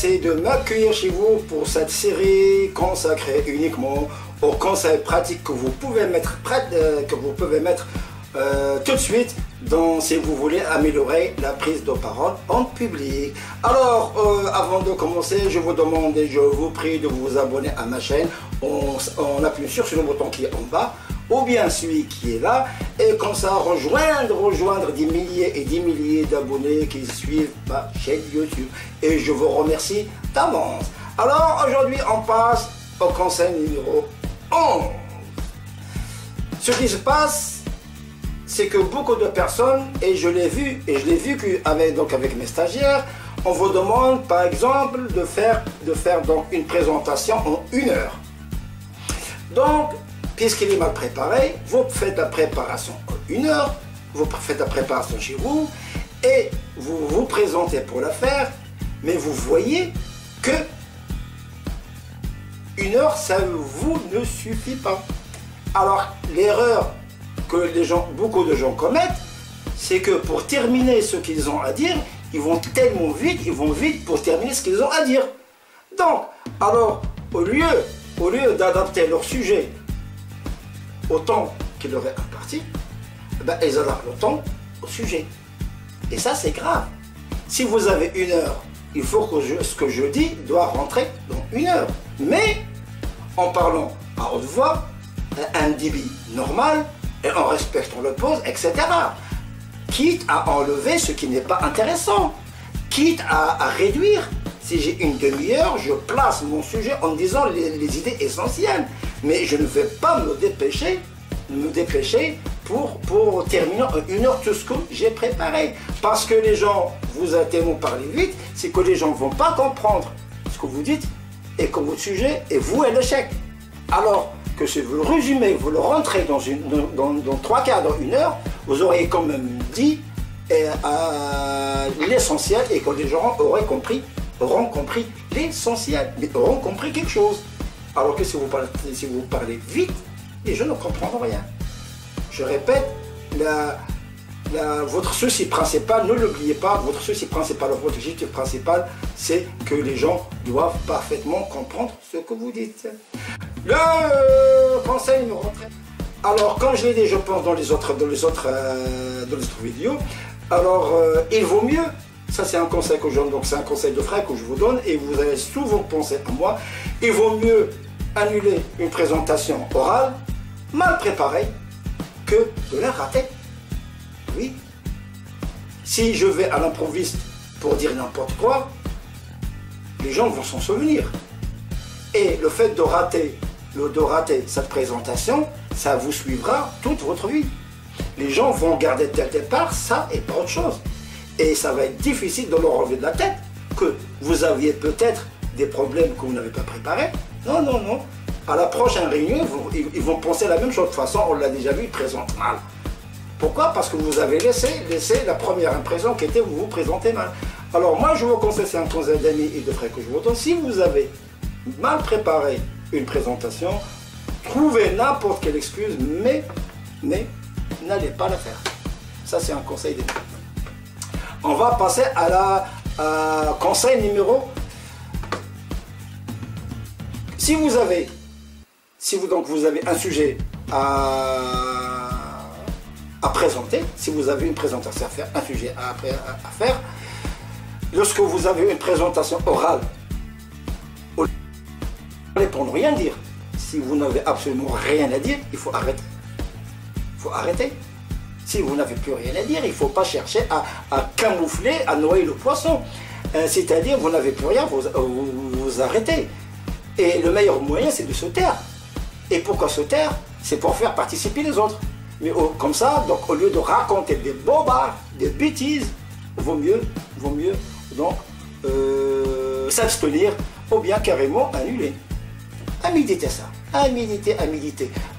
c'est de m'accueillir chez vous pour cette série consacrée uniquement aux conseils pratiques que vous pouvez mettre, tout de suite si vous voulez améliorer la prise de parole en public. Alors, avant de commencer, je vous demande et je vous prie de vous abonner à ma chaîne. On appuie sur le bouton qui est en bas, ou bien celui qui est là, et comme ça rejoindre des milliers et des milliers d'abonnés qui suivent ma chaîne YouTube. Et je vous remercie d'avance. Alors aujourd'hui on passe au conseil numéro 11. Ce qui se passe, c'est que beaucoup de personnes, et je l'ai vu avec mes stagiaires, on vous demande par exemple de faire donc une présentation en 1 heure. Donc, puisqu'il est mal préparé, vous faites la préparation en 1 heure, vous faites la préparation chez vous, et vous vous présentez pour la faire, mais vous voyez que 1 heure, ça vous ne suffit pas. Alors, l'erreur que beaucoup de gens commettent, c'est que pour terminer ce qu'ils ont à dire, ils vont tellement vite, pour terminer ce qu'ils ont à dire. Donc, alors, au lieu d'adapter leur sujet au temps qu'il leur est imparti, ils adaptent le temps au sujet. Et ça, c'est grave. Si vous avez 1 heure, il faut que ce que je dis doit rentrer dans 1 heure. Mais en parlant à haute voix, à un débit normal, et en respectant le pause, etc. Quitte à enlever ce qui n'est pas intéressant. Quitte à réduire. Si j'ai une demi-heure, je place mon sujet en disant les idées essentielles. Mais je ne vais pas me dépêcher pour terminer en 1 heure tout ce que j'ai préparé. Parce que les gens, vous avez tellement parlé vite, c'est que les gens ne vont pas comprendre ce que vous dites et que votre sujet est voué à l'échec. Alors que si vous le résumez, vous le rentrez dans 3 quarts dans 1 heure, vous aurez quand même dit l'essentiel et que les gens auront compris l'essentiel, mais auront compris quelque chose. Alors que si vous parlez vite, les gens ne comprendront rien. Je répète, votre souci principal, ne l'oubliez pas, votre souci principal, votre objectif principal, c'est que les gens doivent parfaitement comprendre ce que vous dites. Le conseil numéro 13. Alors, comme je l'ai dit, je pense dans les autres vidéos, alors il vaut mieux, ça c'est un conseil que je donne, donc c'est un conseil de frère que je vous donne, et vous allez souvent penser à moi, il vaut mieux annuler une présentation orale mal préparée que de la rater. Oui. Si je vais à l'improviste pour dire n'importe quoi, les gens vont s'en souvenir. Et le fait de rater cette présentation, ça vous suivra toute votre vie. Les gens vont garder dès le départ ça et pas autre chose. Et ça va être difficile de leur enlever de la tête que vous aviez peut-être des problèmes que vous n'avez pas préparés. Non, non, non. À la prochaine réunion, ils vont penser la même chose. De toute façon, on l'a déjà vu, ils présentent mal. Pourquoi? Parce que vous avez laissé la première impression qui était vous vous présentez mal. Alors moi, je vous conseille, c'est un conseil d'amis et de frères que je vous donne. Si vous avez mal préparé une présentation, trouvez n'importe quelle excuse, mais n'allez pas la faire. Ça, c'est un conseil d'amis. On va passer à conseil numéro. Si vous avez un sujet à présenter, si vous avez une présentation à faire, un sujet à faire, lorsque vous avez une présentation orale, pour ne rien dire, si vous n'avez absolument rien à dire, il faut arrêter. Il faut arrêter. Si vous n'avez plus rien à dire, il ne faut pas chercher à camoufler, à noyer le poisson. C'est-à-dire, vous n'avez plus rien, vous arrêtez. Et le meilleur moyen, c'est de se taire. Et pourquoi se taire? C'est pour faire participer les autres. Mais comme ça, donc, au lieu de raconter des bobards, des bêtises, vaut mieux donc s'abstenir ou bien carrément annuler. À méditer ça, à méditer.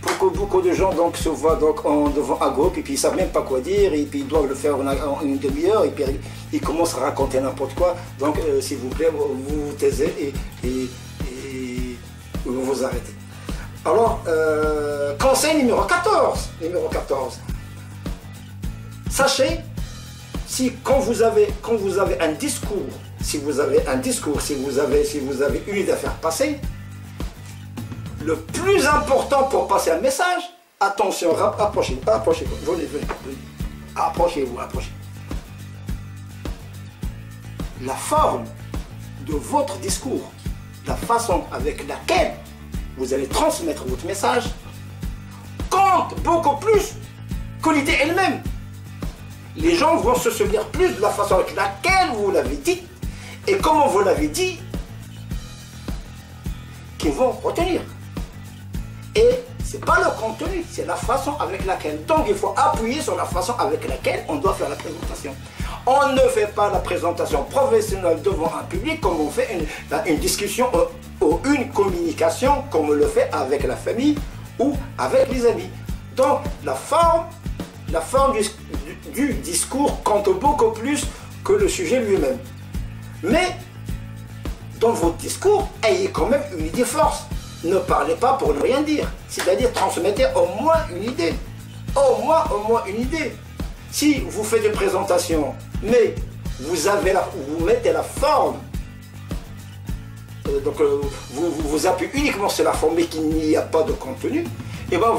Pour que beaucoup de gens donc se voient donc devant un groupe et puis ils ne savent même pas quoi dire et puis ils doivent le faire en une demi-heure et puis ils commencent à raconter n'importe quoi. Donc s'il vous plaît, vous vous taisez et vous vous arrêtez. Alors, conseil numéro 14. Sachez, quand vous avez un discours si vous avez un discours, si vous avez une idée à faire passer, le plus important pour passer un message, attention, approchez-vous, approchez-vous, venez, approchez-vous, approchez. La forme de votre discours, la façon avec laquelle vous allez transmettre votre message, compte beaucoup plus que l'idée elle-même. Les gens vont se souvenir plus de la façon avec laquelle vous l'avez dit et comment vous l'avez dit qu'ils vont retenir. Et ce n'est pas le contenu, c'est la façon avec laquelle. Donc il faut appuyer sur la façon avec laquelle on doit faire la présentation. On ne fait pas la présentation professionnelle devant un public comme on fait une discussion ou une communication comme on le fait avec la famille ou avec les amis. Donc la forme du discours compte beaucoup plus que le sujet lui-même. Mais dans votre discours, ayez quand même une idée force. Ne parlez pas pour ne rien dire. C'est-à-dire transmettez au moins une idée. Au moins une idée. Si vous faites une présentation, mais vous mettez la forme, vous appuyez uniquement sur la forme, mais qu'il n'y a pas de contenu, et bien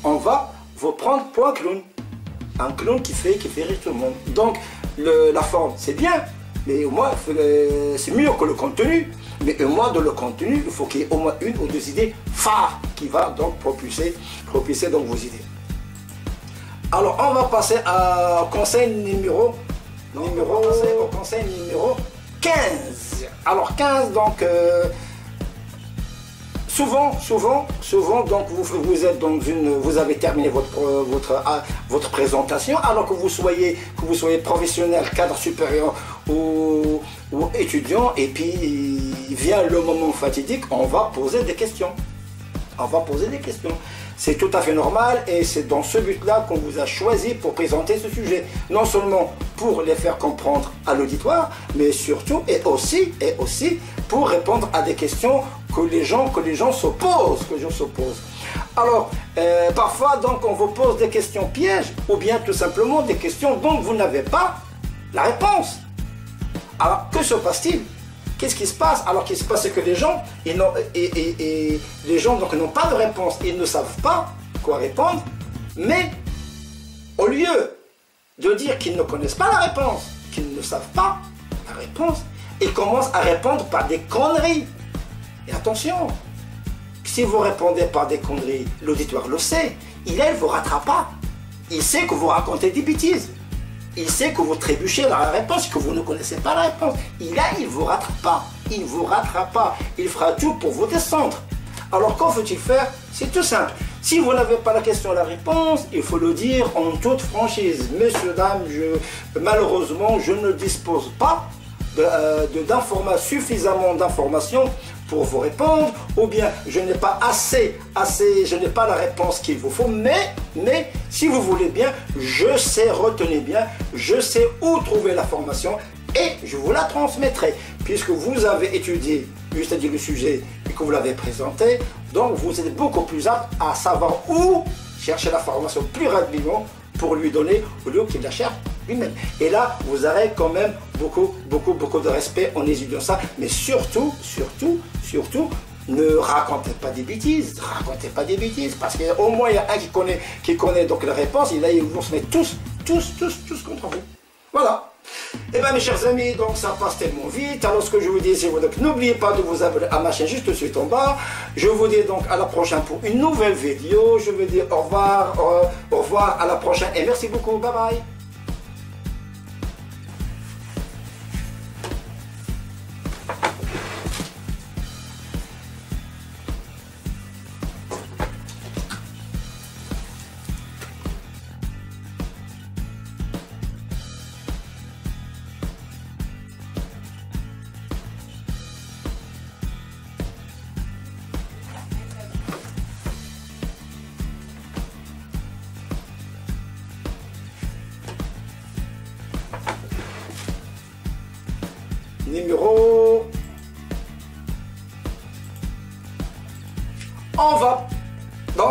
on va vous prendre pour un clown. Un clown qui fait rire tout le monde. Donc la forme, c'est bien, mais au moins c'est mieux que le contenu. Mais au moins dans le contenu, il faut qu'il y ait au moins une ou deux idées phares qui va donc propulser donc vos idées. Alors on va passer au conseil numéro 15. Alors 15, donc souvent donc vous êtes dans vous avez terminé votre présentation, alors que vous soyez professionnel, cadre supérieur ou étudiant, et puis vient le moment fatidique, on va poser des questions. C'est tout à fait normal et c'est dans ce but-là qu'on vous a choisi pour présenter ce sujet. Non seulement pour les faire comprendre à l'auditoire, mais surtout et aussi pour répondre à des questions que les gens se posent. Alors, parfois, donc, on vous pose des questions pièges ou bien tout simplement des questions dont vous n'avez pas la réponse. Alors, que se passe-t-il? Qu'est-ce qui se passe? Alors qu'il se passe, c'est que les gens, donc n'ont pas de réponse, ils ne savent pas quoi répondre, mais au lieu de dire qu'ils ne connaissent pas la réponse, qu'ils ne savent pas la réponse, ils commencent à répondre par des conneries. Et attention, si vous répondez par des conneries, l'auditoire le sait, il ne vous rattrape pas. Il sait que vous racontez des bêtises. Il sait que vous trébuchez dans la réponse, que vous ne connaissez pas la réponse. Il ne vous rattrape pas. Il ne vous rattrape pas. Il fera tout pour vous descendre. Alors, qu'en faut-il faire? C'est tout simple. Si vous n'avez pas la question et la réponse, il faut le dire en toute franchise. Messieurs, dames, malheureusement, je ne dispose pas suffisamment d'informations pour vous répondre, ou bien je n'ai pas je n'ai pas la réponse qu'il vous faut, mais si vous voulez bien, je sais, retenez bien, je sais où trouver la formation et je vous la transmettrai, puisque vous avez étudié, c'est-à-dire le sujet, et que vous l'avez présenté, donc vous êtes beaucoup plus apte à savoir où chercher la formation plus rapidement pour lui donner au lieu qu'il la cherche lui-même. Et là, vous aurez quand même beaucoup de respect en étudiant ça, mais surtout, ne racontez pas des bêtises, parce qu'au moins il y a un qui connaît donc la réponse, et là ils vont se mettre tous contre vous. Voilà. Et bien mes chers amis, donc ça passe tellement vite. Alors ce que je vous dis, c'est donc n'oubliez pas de vous abonner à ma chaîne juste tout de suite en bas. Je vous dis donc à la prochaine pour une nouvelle vidéo. Je vous dis au revoir, à la prochaine et merci beaucoup, bye bye.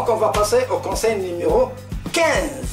On va passer au conseil numéro 15.